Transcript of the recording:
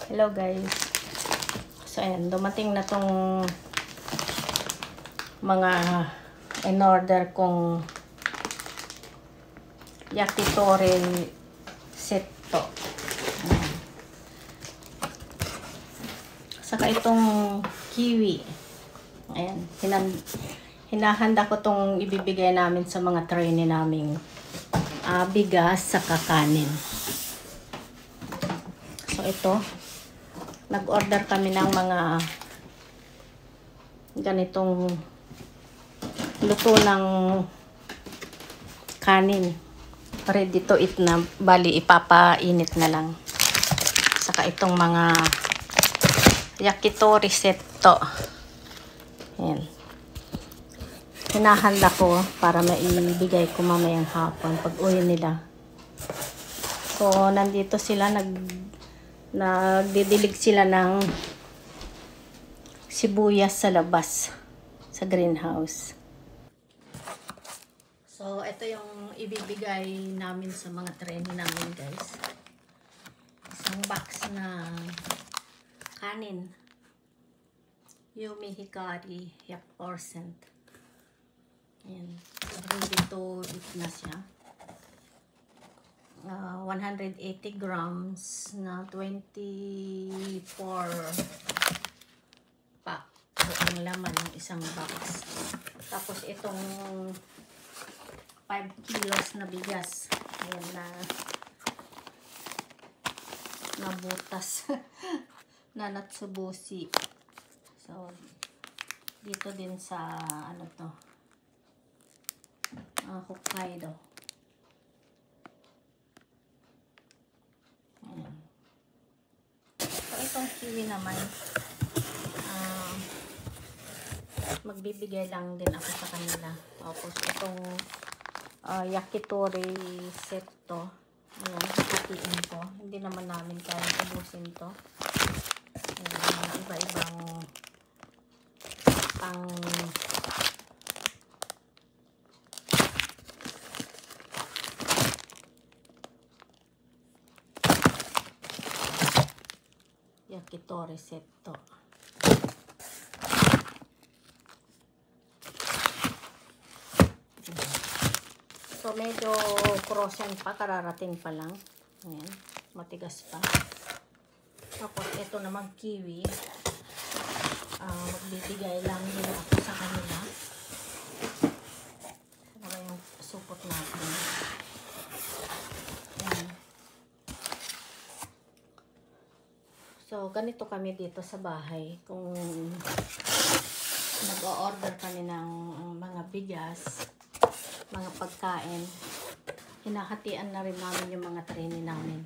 Hello guys. So ayan, dumating na tong mga in-order kong yakitori set to. Ayan. Saka itong kiwi. Ayan, hinahanda ko tong ibibigay namin sa mga trainee naming bigas sa kakanin. So ito, nag-order kami ng mga ganitong luto ng kanin. Ready to eat na, bali ipapainit na lang. Saka itong mga yakitori set to. Ayan. Hinahanda ko para maibigay ko mamayang hapon pag uwi nila. So, nandito sila, nagdidilig sila ng sibuyas sa labas, sa greenhouse. So, ito yung ibibigay namin sa mga trainee namin, guys. Isang box na kanin. Yumi Hikari, yak percent. Ayan. Ready to eat na siya. 180 grams na 24 pack. So, ang laman ng isang box. Tapos itong 5 kilos na bigas. Ayan na butas. Na natsubusi. So, dito din sa ano to, Hokkaido. Ayan. So, itong kiwi naman, magbibigay lang din ako sa kanila. Tapos, itong yakitori set to. Ayan, hatiin ko. Hindi naman namin kaya ubusin to. Ayan, iba-ibang pang yakitori set to. So, medyo frozen pa, kararating pa lang. Ayan, matigas pa. Tapos, ito naman kiwi. Magbibigay lang din ako sa kanila. Ano yung supot natin. Ayan. So, ganito kami dito sa bahay. Kung nag-o-order kami ng mga bigas, mga pagkain, hinahatian na rin namin yung mga trainee namin.